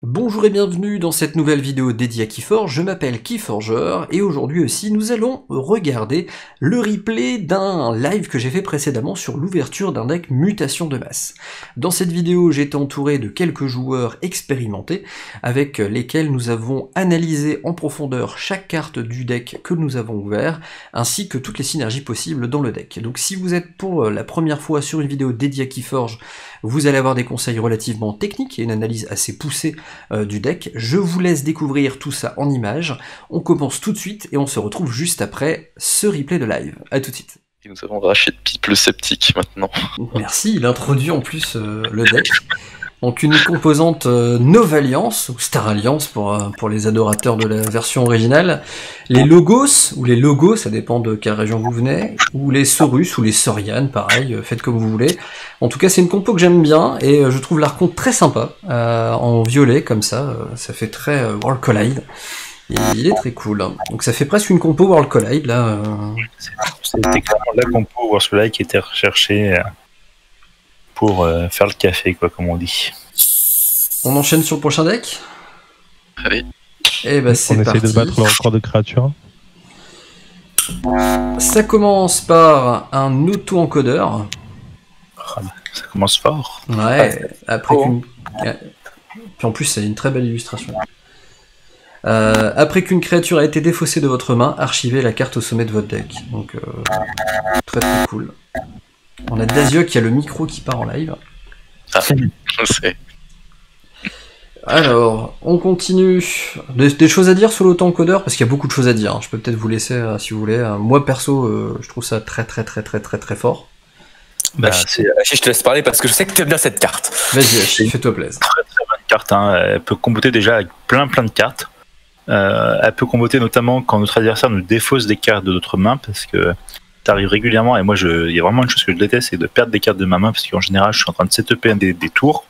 Bonjour et bienvenue dans cette nouvelle vidéo dédiée à Keyforge, je m'appelle Keyforger et aujourd'hui aussi nous allons regarder le replay d'un live que j'ai fait précédemment sur l'ouverture d'un deck mutation de masse. Dans cette vidéo j'ai été entouré de quelques joueurs expérimentés avec lesquels nous avons analysé en profondeur chaque carte du deck que nous avons ouvert ainsi que toutes les synergies possibles dans le deck. Donc si vous êtes pour la première fois sur une vidéo dédiée à Keyforge, vous allez avoir des conseils relativement techniques et une analyse assez poussée du deck. Je vous laisse découvrir tout ça en images. On commence tout de suite et on se retrouve juste après ce replay de live. A tout de suite. Et nous avons Rachid Pipe le sceptique maintenant. Merci, il introduit en plus le deck. Donc une composante Nova Alliance, ou Star Alliance pour les adorateurs de la version originale, les Logos, ou les Logos, ça dépend de quelle région vous venez, ou les Saurus, ou les Saurian, pareil, faites comme vous voulez. En tout cas c'est une compo que j'aime bien, et je trouve l'archonte très sympa, en violet comme ça fait très World Collide. Et il est très cool. Donc ça fait presque une compo World Collide, là. C'était clairement la compo World Collide qui était recherchée pour faire le café, quoi, comme on dit. On enchaîne sur le prochain deck. Allez. Et bah c'est parti. On essaie de battre le record de créatures. Ça commence par un auto-encodeur. Ça commence fort. Ouais, après qu'une... Puis en plus c'est une très belle illustration. Après qu'une créature a été défaussée de votre main, archivez la carte au sommet de votre deck. Donc très très cool. On a Dazio qui a le micro qui part en live. Ah, je sais. Alors, on continue. Des choses à dire sur l'auto-encodeur, parce qu'il y a beaucoup de choses à dire. Je peux peut-être vous laisser si vous voulez. Moi perso, je trouve ça très fort. Achille, je te laisse parler parce que je sais que tu aimes bien cette carte. Vas-y Achille, fais-toi plaisir. Très bonne carte, hein. Elle peut comboter déjà avec plein de cartes. Elle peut comboter notamment quand notre adversaire nous défausse des cartes de notre main, parce que ça arrive régulièrement, et moi il y a vraiment une chose que je déteste, c'est de perdre des cartes de ma main, parce qu'en général je suis en train de setuper des tours,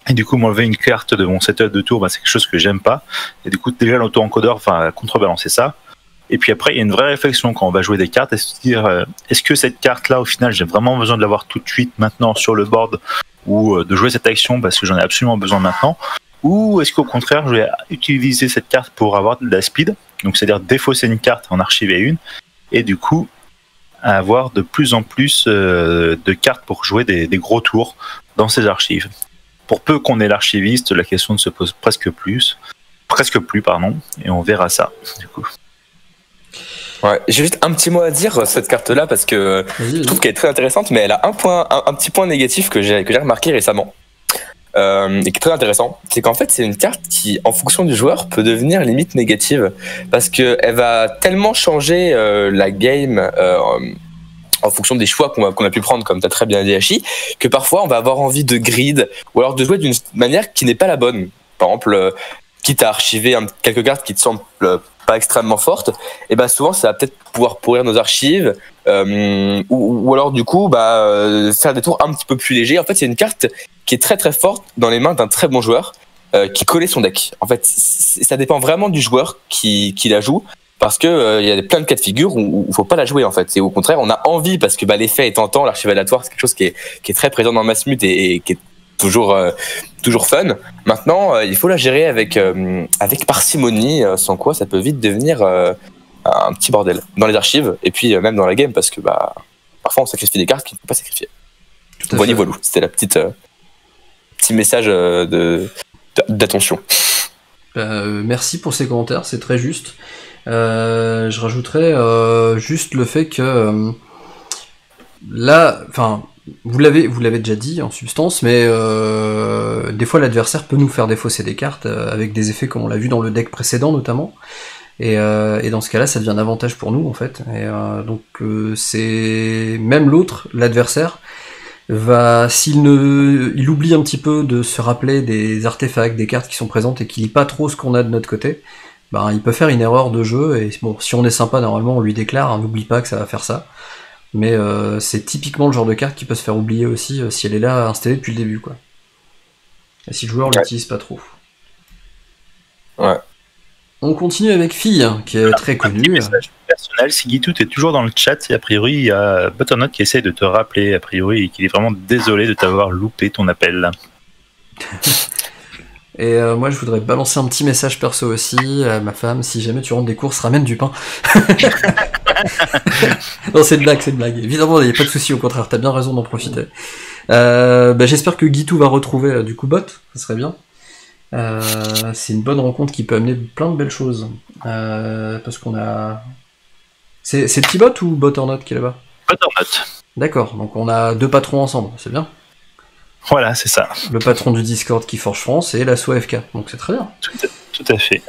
et du coup m'enlever une carte de mon setup de tour, c'est quelque chose que j'aime pas, et du coup déjà l'auto-encodeur va contrebalancer ça. Et puis après il y a une vraie réflexion quand on va jouer des cartes, et se dire est-ce que cette carte là au final j'ai vraiment besoin de l'avoir tout de suite maintenant sur le board, ou de jouer cette action parce que j'en ai absolument besoin maintenant, ou est-ce qu'au contraire je vais utiliser cette carte pour avoir de la speed, donc c'est-à-dire défausser une carte, en archiver une, et du coup avoir de plus en plus de cartes pour jouer des gros tours dans ces archives. Pour peu qu'on ait l'archiviste, la question ne se pose presque plus, et on verra ça du coup. Ouais, j'ai juste un petit mot à dire cette carte-là parce que je trouve qu'elle est très intéressante, mais elle a un petit point négatif que j'ai remarqué récemment. Et qui est très intéressant, c'est qu'en fait c'est une carte qui, en fonction du joueur, peut devenir limite négative parce que elle va tellement changer la game en fonction des choix qu'on a pu prendre, comme tu as très bien dit Hachi, que parfois on va avoir envie de grid ou alors de jouer d'une manière qui n'est pas la bonne. Par exemple, quitte à archiver quelques cartes qui te semblent pas extrêmement fortes, et ben souvent ça va peut-être pouvoir pourrir nos archives, ou alors du coup faire des tours un petit peu plus légers. En fait c'est une carte qui est très forte dans les mains d'un très bon joueur qui connaît son deck. En fait ça dépend vraiment du joueur qui la joue, parce que il y a plein de cas de figure où il faut pas la jouer en fait, et au contraire on a envie, parce que l'effet est tentant, l'archive aléatoire c'est quelque chose qui est très présent dans Massmut et qui est toujours fun. Maintenant il faut la gérer avec parcimonie, sans quoi ça peut vite devenir un petit bordel dans les archives et puis même dans la game, parce que parfois on sacrifie des cartes qu'il ne faut pas sacrifier. Voilà, c'était la petit message d'attention. Merci pour ces commentaires, c'est très juste. Je rajouterais juste le fait que là, enfin, vous l'avez déjà dit en substance, mais des fois l'adversaire peut nous faire défausser des cartes avec des effets comme on l'a vu dans le deck précédent notamment, et dans ce cas-là ça devient un avantage pour nous en fait, et donc c'est même l'adversaire il oublie un petit peu de se rappeler des artefacts, des cartes qui sont présentes et qu'il lit pas trop ce qu'on a de notre côté, il peut faire une erreur de jeu, et bon, si on est sympa normalement on lui déclare, n'oublie pas que ça va faire ça. Mais c'est typiquement le genre de carte qui peut se faire oublier aussi si elle est là installée depuis le début, quoi. Et si le joueur l'utilise pas trop. Ouais. On continue avec Fille, qui est très connue. Message personnel, si Guitout est toujours dans le chat, et a priori il y a Butternut qui essaie de te rappeler, a priori, et qu'il est vraiment désolé de t'avoir loupé ton appel. Et moi, je voudrais balancer un petit message perso aussi à ma femme. Si jamais tu rentres des courses, ramène du pain. Non, c'est une blague. Évidemment, il n'y a pas de souci, au contraire, t'as bien raison d'en profiter. J'espère que Guitou va retrouver du coup Bot, ça serait bien. C'est une bonne rencontre qui peut amener plein de belles choses. Parce qu'on a... C'est Petit Bot ou Bot or Not qui est là-bas? Bot or Not. D'accord, donc on a 2 patrons ensemble, c'est bien. Voilà, c'est ça. Le patron du Discord qui forge France et la FK, donc c'est très bien. Tout à fait.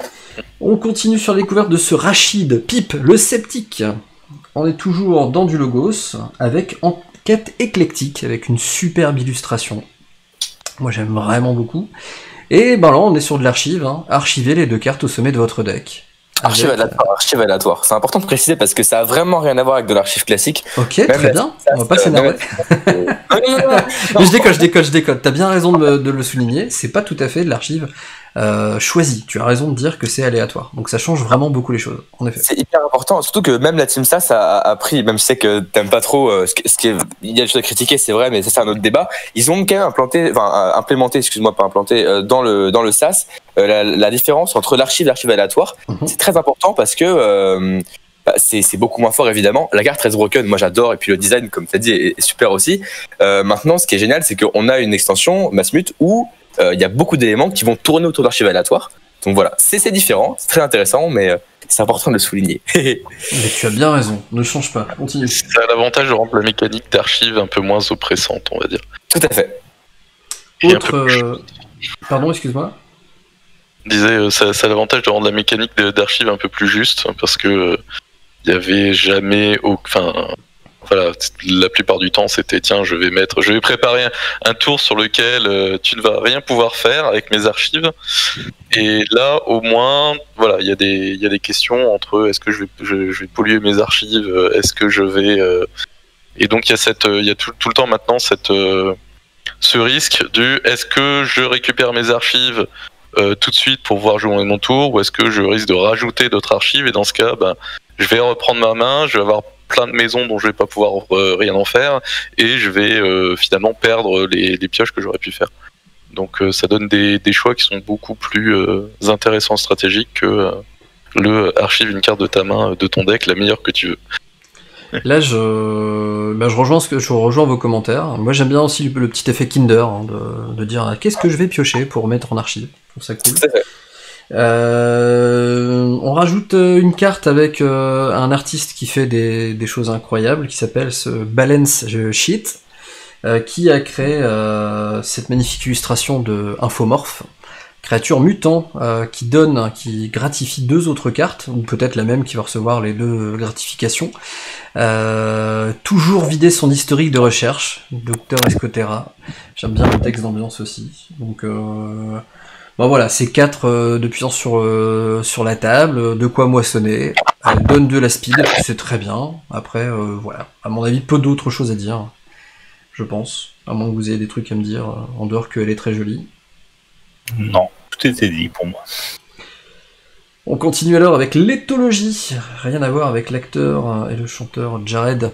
On continue sur la découverte de ce Rachid Pipe, le sceptique. On est toujours dans du Logos, avec enquête éclectique, avec une superbe illustration. Moi j'aime vraiment beaucoup. Et ben là on est sur de l'archive, hein. Archivez les 2 cartes au sommet de votre deck. Archive aléatoire. C'est important de préciser parce que ça a vraiment rien à voir avec de l'archive classique. Ok, même très bien. On va pas s'énerver. Je déconne. T'as bien raison de le souligner. C'est pas tout à fait de l'archive choisie. Tu as raison de dire que c'est aléatoire. Donc ça change vraiment beaucoup les choses. En effet. C'est hyper important. Surtout que même la Team SAS a pris, même si c'est que t'aimes pas trop, il y a des choses à critiquer, c'est vrai, mais ça c'est un autre débat. Ils ont quand même implémenté, dans le SAS, la différence entre l'archive et l'archive aléatoire. C'est très important parce que c'est beaucoup moins fort évidemment. La carte reste broken, moi j'adore, et puis le design, comme tu as dit, est super aussi. Maintenant, ce qui est génial, c'est qu'on a une extension Massmut où il y a beaucoup d'éléments qui vont tourner autour d'archives aléatoires. Donc voilà, c'est différent, c'est très intéressant, mais c'est important de le souligner. Mais tu as bien raison, ne change pas, continue. Ça a l'avantage de rendre la mécanique d'archive un peu moins oppressante, on va dire. Tout à fait. Pardon, excuse-moi. Je disais, ça a l'avantage de rendre la mécanique d'archive un peu plus juste, parce que il y avait jamais voilà, la plupart du temps c'était tiens, je vais préparer un tour sur lequel tu ne vas rien pouvoir faire avec mes archives, et là au moins voilà, il y a des questions entre est-ce que je vais polluer mes archives, est-ce que je vais et donc il y a tout le temps maintenant ce risque du est-ce que je récupère mes archives tout de suite pour pouvoir jouer mon tour, ou est-ce que je risque de rajouter d'autres archives, et dans ce cas je vais reprendre ma main, je vais avoir plein de maisons dont je vais pas pouvoir rien en faire, et je vais finalement perdre les pioches que j'aurais pu faire. Donc ça donne des choix qui sont beaucoup plus intéressants stratégiques que le archive une carte de ta main de ton deck, la meilleure que tu veux. Là, je rejoins vos commentaires. Moi, j'aime bien aussi le petit effet Kinder, hein, de dire qu'est-ce que je vais piocher pour mettre en archive. Je trouve ça cool. On rajoute une carte avec un artiste qui fait des choses incroyables, qui s'appelle ce Balance Sheet, qui a créé cette magnifique illustration de Infomorph, créature mutant qui gratifie 2 autres cartes, ou peut-être la même qui va recevoir les 2 gratifications. Toujours vider son historique de recherche, Docteur Escotera. J'aime bien le texte d'ambiance aussi. Donc voilà, c'est 4 de puissance sur la table, de quoi moissonner. Elle donne de la speed, c'est très bien. Après, voilà, à mon avis, peu d'autres choses à dire, je pense. À moins que vous ayez des trucs à me dire, en dehors qu'elle est très jolie. Non, tout était dit pour moi. On continue alors avec l'éthologie, rien à voir avec l'acteur et le chanteur Jared.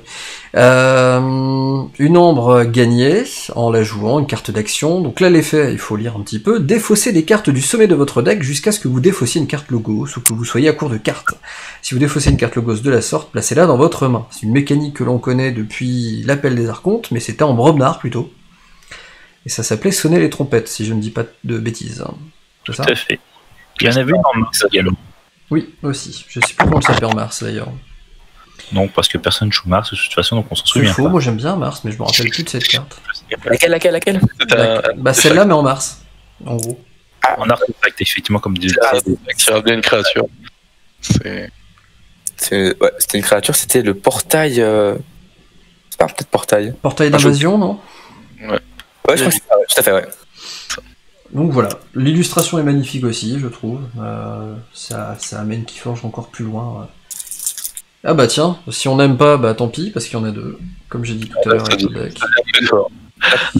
Une ombre gagnée en la jouant, une carte d'action. Donc là l'effet, il faut lire un petit peu. Défaussez des cartes du sommet de votre deck jusqu'à ce que vous défaussiez une carte Logos ou que vous soyez à court de cartes. Si vous défaussez une carte Logos de la sorte, placez-la dans votre main. C'est une mécanique que l'on connaît depuis l'appel des archontes, mais c'était en Brobnar plutôt. Et ça s'appelait sonner les trompettes, si je ne dis pas de bêtises. C'est ça ? Tout à fait. Il y en avait une en Mars également. Oui, aussi. Je sais plus comment elle s'appelle en Mars d'ailleurs. Non, parce que personne joue Mars de toute façon, donc on s'en C'est souvient faux, pas. moi j'aime bien Mars, mais je me rappelle plus de cette carte. Laquelle Celle-là, mais en Mars, en gros. En artefact, effectivement, comme disait. Qui rappelait une créature. C'était une créature, c'était le portail. C'est pas peut-être portail. Portail d'invasion, non ? Ouais, je crois que c'est ça, tout à fait, ouais. Donc voilà, l'illustration est magnifique aussi, je trouve. Ça amène Keyforge encore plus loin. Ouais. Ah bah tiens, si on n'aime pas, bah tant pis, parce qu'il y en a 2, comme j'ai dit tout à l'heure avec le deck.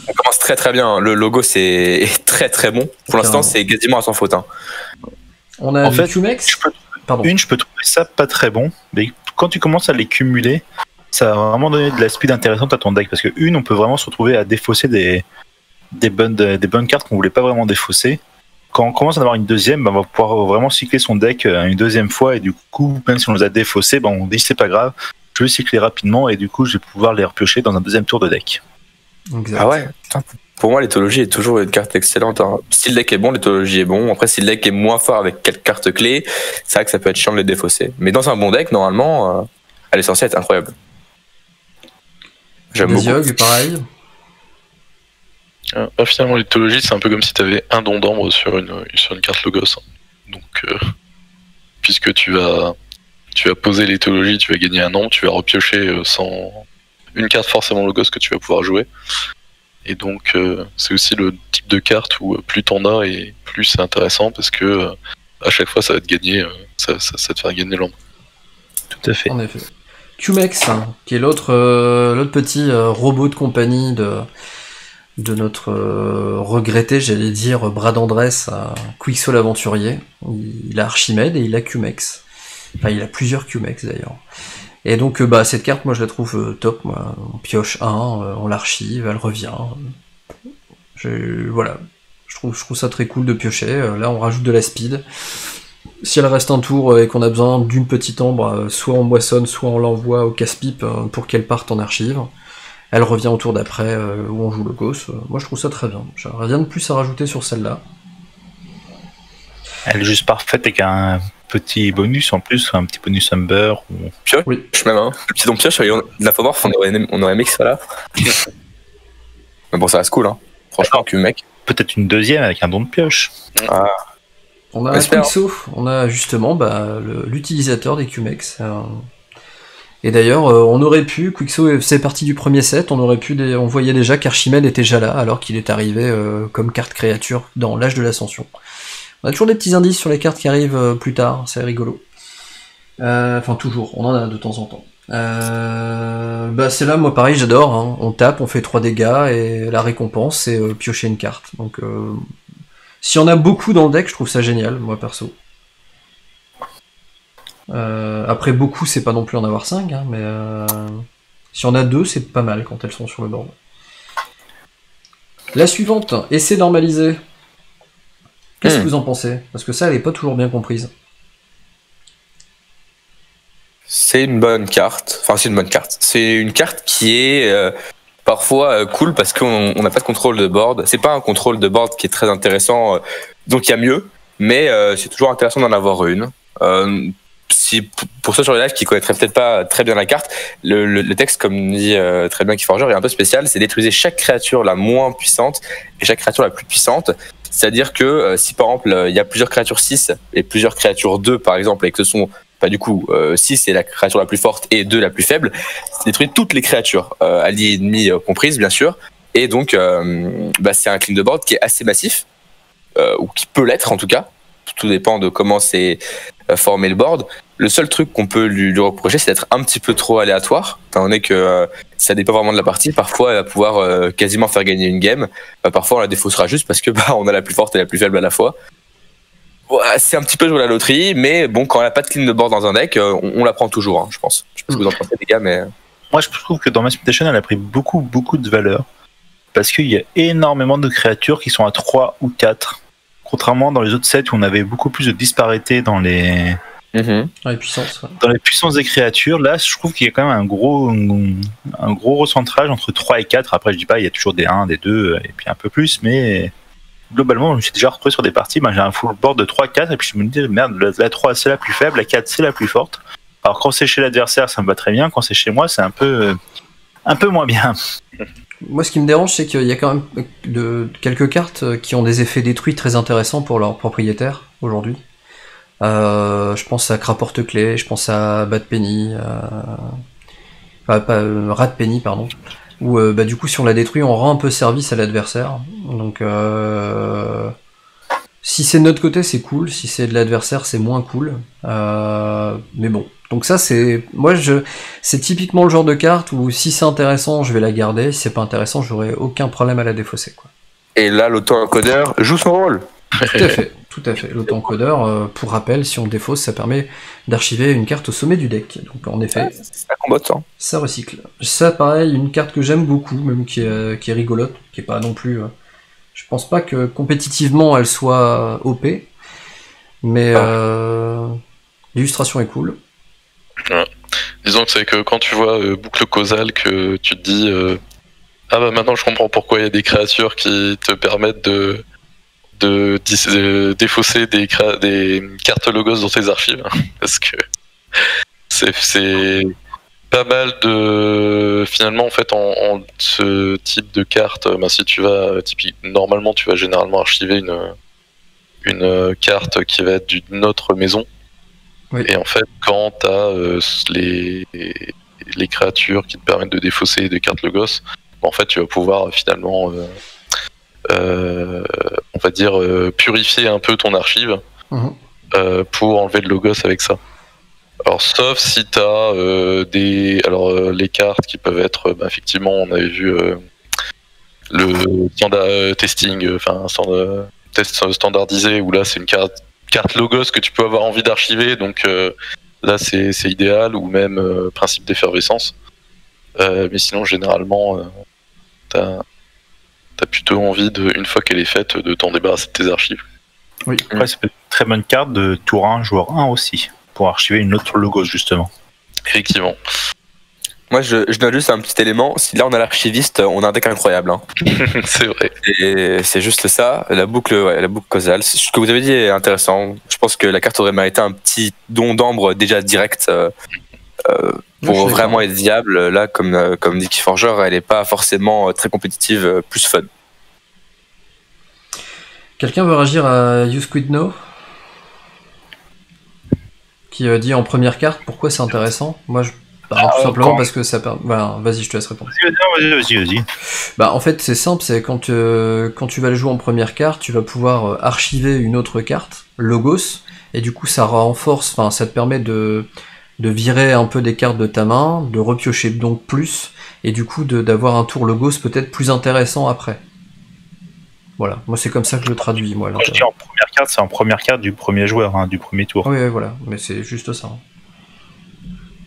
On commence très très bien, le logo est très très bon. Pour l'instant, c'est quasiment à sans faute. Hein. On a du Cumex. Je peux trouver ça pas très bon, mais quand tu commences à les cumuler, ça va vraiment donner de la speed intéressante à ton deck, parce que on peut vraiment se retrouver à défausser des bonnes cartes qu'on voulait pas vraiment défausser, quand on commence à en avoir une deuxième, on va pouvoir vraiment cycler son deck une deuxième fois, et du coup, même si on les a défaussés, on dit c'est pas grave, je vais cycler rapidement, et du coup, je vais pouvoir les repiocher dans un deuxième tour de deck. Exact. Ah ouais. Pour moi, l'éthologie est toujours une carte excellente. Hein. Si le deck est bon, l'éthologie est bon. Après, si le deck est moins fort avec quelques cartes clés, c'est vrai que ça peut être chiant de les défausser. Mais dans un bon deck, normalement, elle est censée être incroyable. J'aime beaucoup. Yogg, pareil. Finalement, l'éthologie, c'est un peu comme si tu avais un don d'ambre sur une carte Logos. Donc, puisque tu vas poser l'éthologie, tu vas gagner un nombre, tu vas repiocher sans une carte forcément Logos que tu vas pouvoir jouer. Et donc, c'est aussi le type de carte où plus t'en as et plus c'est intéressant parce que à chaque fois, ça va te gagner, ça te faire gagner l'ombre. Tout à fait. En effet. Cumex, qui est l'autre petit robot de compagnie de notre regretté, j'allais dire, Brad Andress, Quixo l'aventurier. Il a Archimède et il a Cumex. Enfin, il a plusieurs Cumex d'ailleurs. Et donc, cette carte, moi, je la trouve top. Moi. On pioche on l'archive, elle revient. Voilà. Je trouve ça très cool de piocher. Là, on rajoute de la speed. Si elle reste un tour et qu'on a besoin d'une petite ambre, soit on moissonne, soit on l'envoie au casse-pipe pour qu'elle parte en archive. Elle revient au tour d'après où on joue le Gauss. Moi, je trouve ça très bien. J'ai rien de plus à rajouter sur celle-là. Elle est juste parfaite avec un petit bonus en plus, un petit bonus Umber. Pioche, oui. Même, hein. Le petit don pioche, l'infomorphe, on aurait aimé que ça là. Mais bon, ça reste cool, hein. Franchement, mec. Peut-être une deuxième avec un don de pioche. Ah. On a Quixo, on a justement l'utilisateur des Cumex. Et d'ailleurs, on aurait pu, Quixo c'est parti du premier set, on voyait déjà qu'Archimède était déjà là, alors qu'il est arrivé comme carte créature dans l'âge de l'Ascension. On a toujours des petits indices sur les cartes qui arrivent plus tard, c'est rigolo. Enfin, toujours, on en a de temps en temps. C'est là, moi pareil, j'adore. Hein. On tape, on fait 3 dégâts, et la récompense, c'est piocher une carte. Donc, si on a beaucoup dans le deck, je trouve ça génial, moi perso. Après, beaucoup, c'est pas non plus en avoir 5, hein, mais si on a 2, c'est pas mal quand elles sont sur le board. La suivante, essai normalisé. Qu'est-ce que vous en pensez? Parce que ça, elle est pas toujours bien comprise. C'est une bonne carte. Enfin, c'est une bonne carte. C'est une carte qui est parfois cool parce qu'on n'a pas de contrôle de board. C'est pas un contrôle de board qui est très intéressant, donc il y a mieux, mais c'est toujours intéressant d'en avoir une. Pour ceux sur les lives qui connaîtraient peut-être pas très bien la carte, le texte, comme dit très bien Keyforger, est un peu spécial. C'est détruisez chaque créature la moins puissante et chaque créature la plus puissante. C'est-à-dire que si par exemple il y a plusieurs créatures 6 et plusieurs créatures 2 par exemple, et que ce sont du coup 6 est la créature la plus forte et 2 la plus faible, c'est détruire toutes les créatures, alliées et ennemies comprises bien sûr. Et donc c'est un clean de board qui est assez massif, ou qui peut l'être en tout cas. Tout dépend de comment c'est formé le board. Le seul truc qu'on peut lui reprocher, c'est d'être un petit peu trop aléatoire, étant donné que ça dépend vraiment de la partie. Parfois, elle va pouvoir quasiment faire gagner une game. Parfois, on la défaussera juste parce que on a la plus forte et la plus faible à la fois. Ouais, c'est un petit peu jouer la loterie, mais bon, quand elle n'a pas de clean de board dans un deck, on la prend toujours, hein, je pense. Je sais pas ce que vous en pensez, les gars, mais... Moi, je trouve que dans Mass Mutation, elle a pris beaucoup de valeur. Parce qu'il y a énormément de créatures qui sont à 3 ou 4. Contrairement dans les autres sets où on avait beaucoup plus de disparité dans les... Dans les puissances. Ouais. Dans les puissances des créatures, là, je trouve qu'il y a quand même un gros recentrage entre 3 et 4. Après, je dis pas, il y a toujours des 1, des 2, et puis un peu plus, mais globalement, je me suis déjà retrouvé sur des parties, j'ai un full board de 3, 4, et puis je me dis, merde, la 3, c'est la plus faible, la 4, c'est la plus forte. Alors, quand c'est chez l'adversaire, ça me va très bien, quand c'est chez moi, c'est un peu moins bien. Moi, ce qui me dérange, c'est qu'il y a quand même quelques cartes qui ont des effets détruits très intéressants pour leurs propriétaires, aujourd'hui. Je pense à Craporte-Clé, je pense à Bad Penny, Rat Penny, pardon, où du coup si on la détruit on rend un peu service à l'adversaire, donc si c'est de notre côté c'est cool, si c'est de l'adversaire c'est moins cool, mais bon, donc ça c'est typiquement le genre de carte où si c'est intéressant je vais la garder, si c'est pas intéressant j'aurai aucun problème à la défausser, quoi. Et là l'auto-encodeur joue son rôle. Tout à fait. L'auto-encodeur, pour rappel, si on défausse, ça permet d'archiver une carte au sommet du deck. Donc en effet, ça combote, hein. Ça recycle. Ça, pareil, une carte que j'aime beaucoup, même qui est rigolote, qui est pas non plus Je pense pas que compétitivement elle soit OP, mais l'illustration est cool. Ouais. Disons que c'est que quand tu vois boucle causale, que tu te dis ah bah maintenant je comprends pourquoi il y a des créatures qui te permettent de défausser des cartes logos dans tes archives, parce que c'est pas mal de finalement en fait en ce type de carte. Si tu vas normalement tu vas généralement archiver une carte qui va être d'une autre maison. Oui. Et en fait, quand tu as les créatures qui te permettent de défausser des cartes logos, en fait, tu vas pouvoir finalement, on va dire, purifier un peu ton archive pour enlever le logos avec ça. Alors, sauf si tu as les cartes qui peuvent être, effectivement, on avait vu le standard testing, test standardisé, où là, c'est une carte logos que tu peux avoir envie d'archiver, donc là c'est idéal, ou même principe d'effervescence. Mais sinon généralement t'as plutôt envie une fois qu'elle est faite, de t'en débarrasser de tes archives. Oui, après c'est une très bonne carte de tour 1, joueur 1 aussi, pour archiver une autre logos justement. Effectivement. Moi, je note juste un petit élément. Si là on a l'archiviste, on a un deck incroyable. Hein. C'est vrai. Et c'est juste ça. La boucle causale. Ce que vous avez dit est intéressant. Je pense que la carte aurait mérité un petit don d'ambre déjà direct pour vraiment être viable. Là, comme dit Keyforger, elle n'est pas forcément très compétitive, plus fun. Quelqu'un veut réagir à You Squid No, qui dit en première carte pourquoi c'est intéressant. Moi, tout simplement parce que ça permet. Voilà, vas-y, je te laisse répondre. Vas-y. En fait, c'est simple, c'est quand tu vas le jouer en première carte, tu vas pouvoir archiver une autre carte, Logos, et du coup, ça renforce, ça te permet de virer un peu des cartes de ta main, de repiocher donc plus, et du coup, d'avoir un tour Logos peut-être plus intéressant après. Voilà, moi c'est comme ça que je le traduis. Moi, je dis en première carte, c'est en première carte du premier joueur, du premier tour. Oui, voilà, mais c'est juste ça.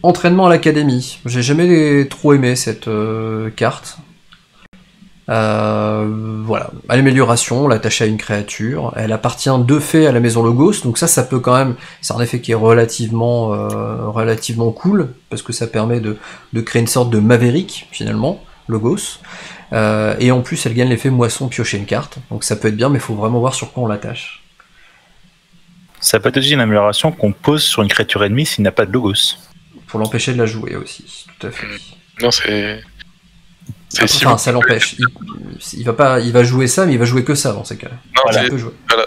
Entraînement à l'académie. J'ai jamais trop aimé cette carte. Voilà. L'amélioration, on l'attache à une créature. Elle appartient de fait à la maison Logos, donc ça peut quand même. C'est un effet qui est relativement cool, parce que ça permet de créer une sorte de Maverick, finalement, Logos. Et en plus, elle gagne l'effet moisson, piocher une carte. Donc ça peut être bien, mais il faut vraiment voir sur quoi on l'attache. Ça peut être aussi une amélioration qu'on pose sur une créature ennemie s'il n'a pas de Logos. Pour l'empêcher de la jouer aussi, tout à fait. Non, c'est ça l'empêche. Il va jouer ça, mais il va jouer que ça dans ces cas-là.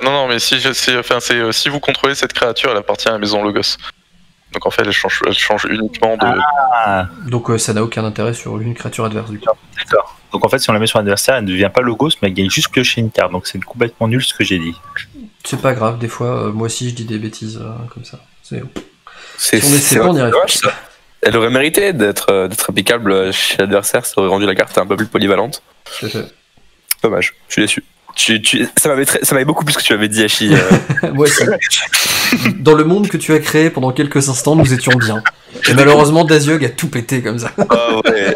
Non, mais si vous contrôlez cette créature, elle appartient à la maison Logos. Donc en fait, elle change uniquement de. Donc ça n'a aucun intérêt sur une créature adverse du coup. D'accord. Donc en fait, si on la met sur l'adversaire, elle ne devient pas Logos, mais elle gagne juste piocher une carte. Donc c'est complètement nul ce que j'ai dit. C'est pas grave, des fois, moi aussi je dis des bêtises comme ça. Elle aurait mérité d'être applicable chez l'adversaire, ça aurait rendu la carte un peu plus polyvalente. Dommage, je suis déçu. Ça m'avait beaucoup plus que tu avais dit, Hachi. Moi aussi. Dans le monde que tu as créé pendant quelques instants, nous étions bien. Et malheureusement, Daziog a tout pété comme ça. Ouais.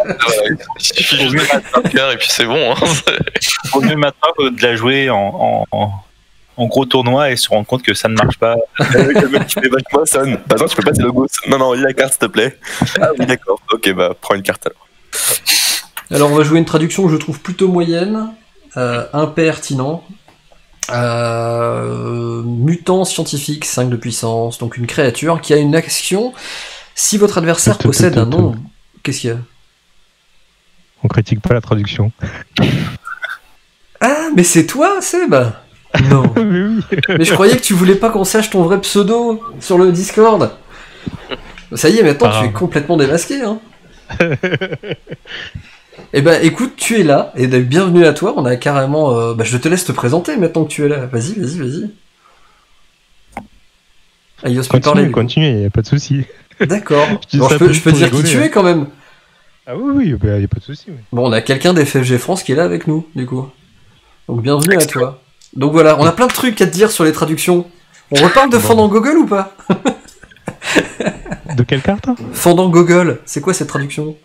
Il suffit juste de mettre un cœur et puis c'est bon. Vaut mieux maintenant de la jouer en gros tournoi et se rendre compte que ça ne marche pas. Le mec qui fait vachement sonne. Par exemple, tu peux pas tes logos. Non, lis la carte s'il te plaît. Ah oui, d'accord. Ok, prends une carte alors. Alors, on va jouer une traduction que je trouve plutôt moyenne, impertinent. Mutant scientifique, 5 de puissance, donc une créature qui a une action si votre adversaire possède un nom. Qu'est-ce qu'il y a ? On critique pas la traduction. Ah, mais c'est toi, Seb ? Non. Mais oui. Mais je croyais que tu voulais pas qu'on sache ton vrai pseudo sur le Discord. Ça y est, maintenant tu es complètement démasqué. Hein. Eh ben écoute, tu es là, et bienvenue à toi, on a carrément... je te laisse te présenter maintenant que tu es là. Vas-y. Ah, il ose plus parler. Continue, y a pas de souci. D'accord. Je peux dire qui tu es quand même. Ah oui, y a pas de souci. Oui. Bon, on a quelqu'un d'FFG France qui est là avec nous, du coup. Donc bienvenue à toi. Donc voilà, on a plein de trucs à te dire sur les traductions. On reparle de Fandango ou pas? De quelle carte? Fandango, c'est quoi cette traduction?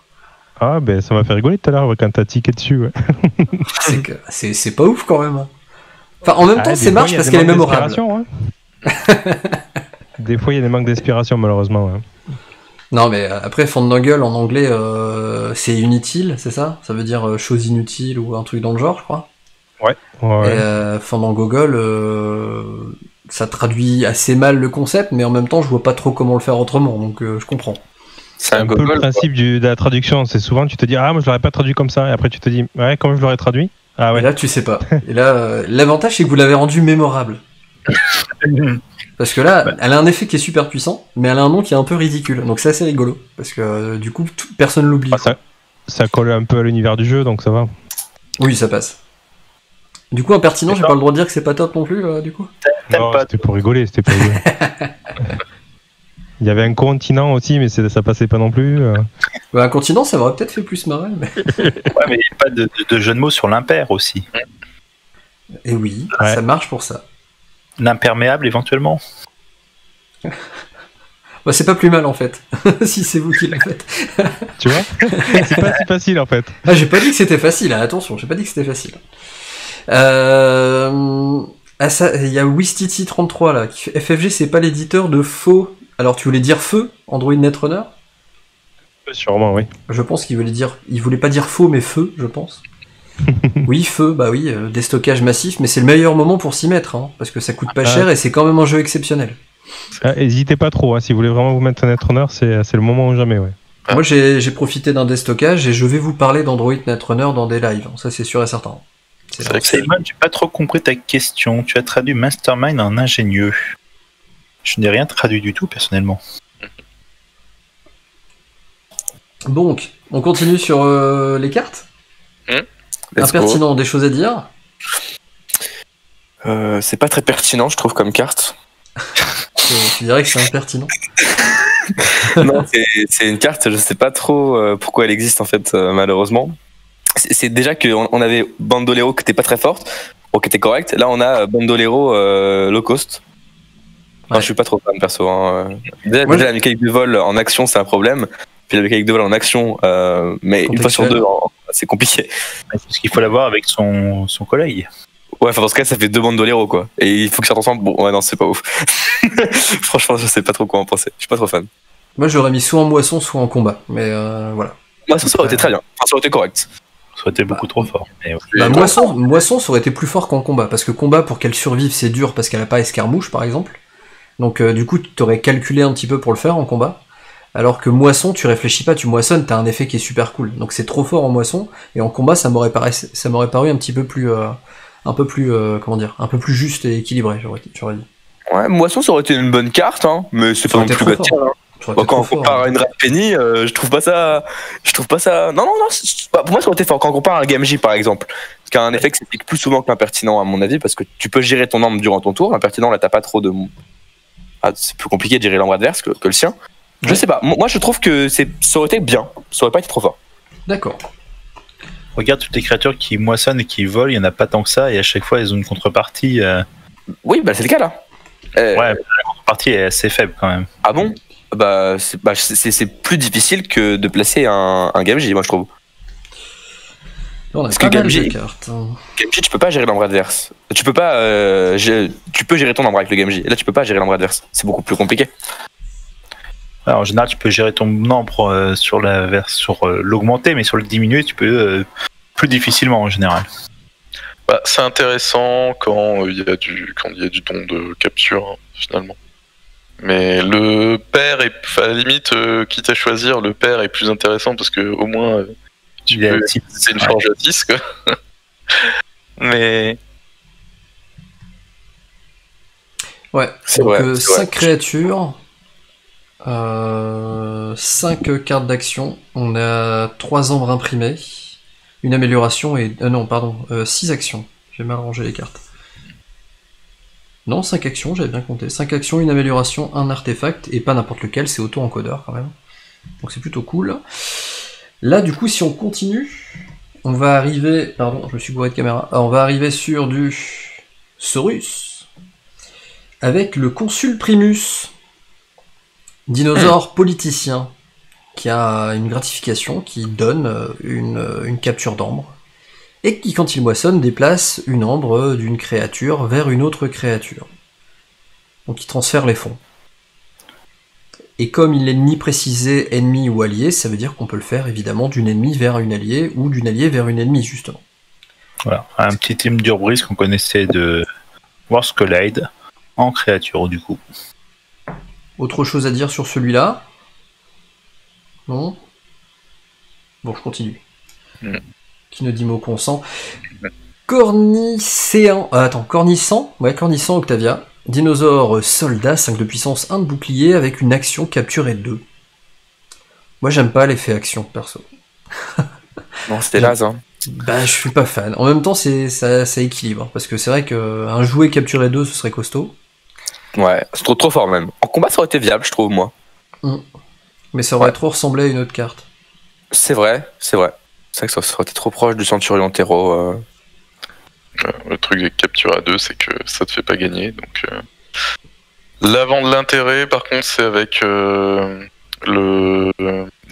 Ah, ben ça m'a fait rigoler tout à l'heure quand t'as tiqué dessus. Ouais. C'est pas ouf quand même. Enfin, en même temps, c'est marche parce qu'elle est mémorable. Hein. Des fois, il y a des manques d'inspiration, malheureusement. Ouais. Non, mais après, Fandangle en anglais, c'est inutile, c'est ça? Ça veut dire chose inutile ou un truc dans le genre, je crois. Ouais. Et Fandangogol, ça traduit assez mal le concept, mais en même temps, je vois pas trop comment le faire autrement, donc je comprends. C'est un peu le principe de la traduction. C'est souvent, tu te dis, ah, moi je l'aurais pas traduit comme ça, et après tu te dis, ouais, comment je l'aurais traduit? Ah ouais. Et là, tu sais pas. Et là, l'avantage, c'est que vous l'avez rendu mémorable. Parce que là, elle a un effet qui est super puissant, mais elle a un nom qui est un peu ridicule. Donc c'est assez rigolo. Parce que du coup, personne l'oublie. Ça colle un peu à l'univers du jeu, donc ça va. Oui, ça passe. Du coup, impertinent, j'ai pas le droit de dire que c'est pas top non plus, du coup. Non, c'était pour rigoler, Il y avait un continent aussi, mais ça passait pas non plus. Un continent, ça m'aurait peut-être fait plus marrer. Mais... ouais, mais il n'y a pas de jeu de mots sur l'impair aussi. Et oui, ça marche pour ça. L'imperméable éventuellement. Bah, c'est pas plus mal en fait, si c'est vous qui l'avez fait. Tu vois, c'est pas si facile en fait. Ah, j'ai pas dit que c'était facile, hein. Attention, j'ai pas dit que c'était facile. Il y a Wistiti33 là, qui fait FFG, c'est pas l'éditeur de faux. Alors tu voulais dire feu, Android Netrunner? Sûrement, oui. Je pense qu'il voulait pas dire faux, mais feu, je pense. Oui, feu, bah oui, déstockage massif, mais c'est le meilleur moment pour s'y mettre, hein, parce que ça coûte pas cher et c'est quand même un jeu exceptionnel. Hésitez pas trop, hein, si vous voulez vraiment vous mettre un Netrunner, c'est le moment ou jamais, ouais. Moi j'ai profité d'un déstockage et je vais vous parler d'Android Netrunner dans des lives, ça c'est sûr et certain. C'est vrai que Simon, j'ai pas trop compris ta question. Tu as traduit Mastermind en ingénieux. Je n'ai rien traduit du tout personnellement. Donc, on continue sur les cartes. Impertinent, des choses à dire? C'est pas très pertinent, je trouve, comme carte. Tu dirais que c'est impertinent? Non, c'est une carte, je sais pas trop pourquoi elle existe en fait, malheureusement. C'est déjà qu'on avait Bandolero qui était pas très forte, qui était correcte. Là, on a Bandolero low cost. Enfin, je suis pas trop fan perso. Hein. Déjà, la mécanique de vol en action, c'est un problème. Puis la mécanique de vol en action, mais une fois sur deux, c'est compliqué. Parce qu'il faut l'avoir avec son collègue. Ouais, enfin dans ce cas, ça fait 2 Bandolero quoi. Et il faut que ça ressemble. Bon, ouais, non, c'est pas ouf. Franchement, je sais pas trop quoi en penser. Je suis pas trop fan. Moi, j'aurais mis soit en moisson, soit en combat. Mais voilà. Moisson, ça aurait été très bien. Enfin, ça aurait été correct. Ça aurait été beaucoup trop fort. Moisson, ça aurait été plus fort qu'en combat. Parce que combat, pour qu'elle survive, c'est dur parce qu'elle a pas escarmouche, par exemple. Donc, du coup, tu t'aurais calculé un petit peu pour le faire en combat. Alors que moisson, tu réfléchis pas, tu moissonnes, t'as un effet qui est super cool. Donc, c'est trop fort en moisson. Et en combat, ça m'aurait paru un petit peu plus. Un peu plus juste et équilibré, j'aurais dit. Ouais, moisson, ça aurait été une bonne carte, hein, mais c'est pas non plus bâti. Quand on compare à une Red Penny, je trouve pas ça. Non, pour moi, ça aurait été fort. Quand on compare à un Game J, par exemple, parce qu'il y a un effet qui s'applique plus souvent que l'impertinent, à mon avis, parce que tu peux gérer ton arme durant ton tour. L'impertinent, là, t'as pas trop de. C'est plus compliqué de gérer l'arbre adverse que le sien. Je sais pas. Moi, je trouve que ça aurait été bien. Ça aurait pas été trop fort. D'accord. Regarde toutes les créatures qui moissonnent et qui volent, il n'y en a pas tant que ça, et à chaque fois, elles ont une contrepartie. Oui, bah c'est le cas là. Ouais, la contrepartie est assez faible quand même. Ah bon? C'est plus difficile que de placer un Game J, moi je trouve. Parce que Game J, tu peux pas gérer l'ombre adverse. Tu peux pas. Tu peux gérer ton ombre avec le Game J. Là, tu peux pas gérer l'ombre adverse. C'est beaucoup plus compliqué. Alors, en général, tu peux gérer ton ombre sur l'augmenter, mais sur le diminuer, tu peux plus difficilement en général. Bah, c'est intéressant quand il y a du don de capture, hein, finalement. Mais le père est, à la limite, quitte à choisir, le père est plus intéressant parce que au moins c'est une forge à 10, quoi. Mais ouais, c'est donc vrai, 5 créatures, 5 cartes d'action, on a 3 ombres imprimées, une amélioration et 6 actions. J'ai mal rangé les cartes. Non, 5 actions, j'avais bien compté. 5 actions, une amélioration, un artefact, et pas n'importe lequel, c'est auto-encodeur quand même. Donc c'est plutôt cool. Là, du coup, si on continue, on va arriver... Pardon, je me suis bourré de caméra. On va arriver sur du Saurus, avec le Consul Primus, dinosaure politicien. qui a une gratification qui donne une capture d'ambre, et qui, quand il moissonne, déplace une ambre d'une créature vers une autre créature. Donc il transfère les fonds. Et comme il n'est ni précisé ennemi ou allié, ça veut dire qu'on peut le faire évidemment d'une ennemie vers une alliée, ou d'une alliée vers une ennemie, justement. Voilà, un petit team d'Urbris qu'on connaissait de Wars Collide en créature, du coup. Autre chose à dire sur celui-là? Non? Bon, je continue. Qui ne dit mot consent. Cornicéan. Cornissan. Ouais, Cornissan Octavia. Dinosaure soldat, 5 de puissance, 1 de bouclier, avec une action capturée 2. Moi, j'aime pas l'effet action, perso. Non, c'était là, ça. Bah, je suis pas fan. En même temps, ça équilibre. Parce que c'est vrai qu'un jouet capturé 2, ce serait costaud. Ouais, c'est trop fort même. En combat, ça aurait été viable, je trouve, moi. Mais ça aurait trop ressemblé à une autre carte. C'est vrai. C'est vrai que ça aurait été trop proche du Centurion Terreau. Le truc des captures à 2, c'est que ça te fait pas gagner. Donc, l'avant de l'intérêt, par contre, c'est avec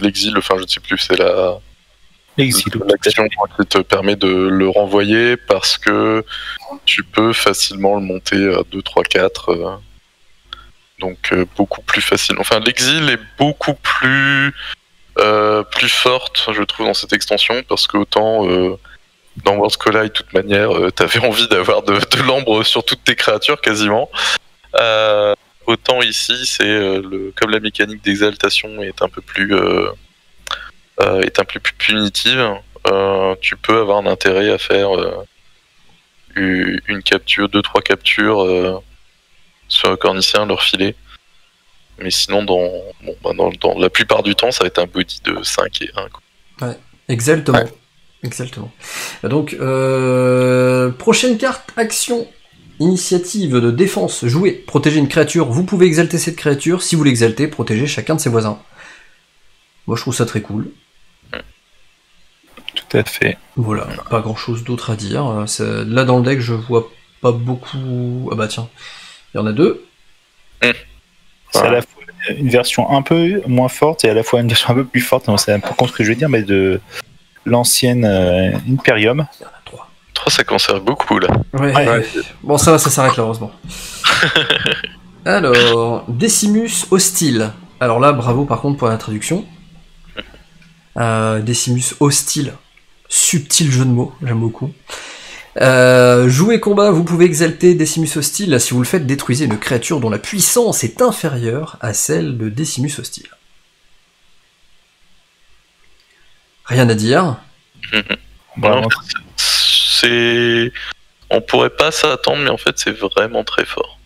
l'exil. Enfin, je ne sais plus, c'est l'action qui te permet de le renvoyer parce que tu peux facilement le monter à 2, 3, 4. Donc, beaucoup plus facile. Enfin, l'exil est beaucoup plus forte, je trouve, dans cette extension parce que autant. Dans Worlds Collide, de toute manière, t'avais envie d'avoir de l'ambre sur toutes tes créatures, quasiment. Autant ici, c'est comme la mécanique d'exaltation est un peu plus punitive, tu peux avoir un intérêt à faire une capture, 2-3 captures sur un cornicien, leur filer. Mais sinon, dans la plupart du temps, ça va être un body de 5 et 1. Quoi. Ouais, exactement. Ouais. Exactement. Donc, prochaine carte, action, initiative de défense, jouer, protéger une créature, vous pouvez exalter cette créature, si vous l'exaltez, protégez chacun de ses voisins. Moi je trouve ça très cool. Tout à fait. Voilà, pas grand chose d'autre à dire. Là dans le deck je vois pas beaucoup... Ah bah tiens, il y en a 2. C'est à la fois une version un peu moins forte et à la fois une version un peu plus forte, non, c'est un peu con ce que je vais dire, mais de... l'ancienne Imperium. Il y en a 3. 3, ça conserve beaucoup, là. Ouais. Bon, ça s'arrête là, heureusement. Alors, Decimus Hostile. Alors là, bravo par contre pour la traduction. Decimus Hostile. Subtil jeu de mots, j'aime beaucoup. Jouer combat, vous pouvez exalter Decimus Hostile. Si vous le faites, détruisez une créature dont la puissance est inférieure à celle de Decimus Hostile. Rien à dire. Non, on pourrait pas s'attendre, mais en fait c'est vraiment très fort.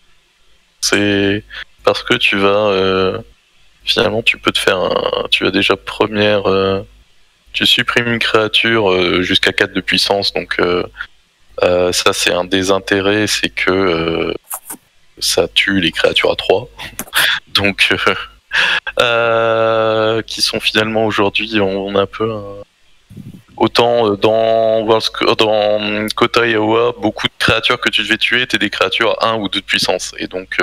C'est parce que tu vas finalement tu peux te faire tu as déjà première tu supprimes une créature jusqu'à 4 de puissance, donc ça c'est un des intérêts, c'est que ça tue les créatures à 3. Donc qui sont finalement aujourd'hui, on a un peu autant dans Kota et Awa, beaucoup de créatures que tu devais tuer étaient des créatures à 1 ou 2 de puissance, et donc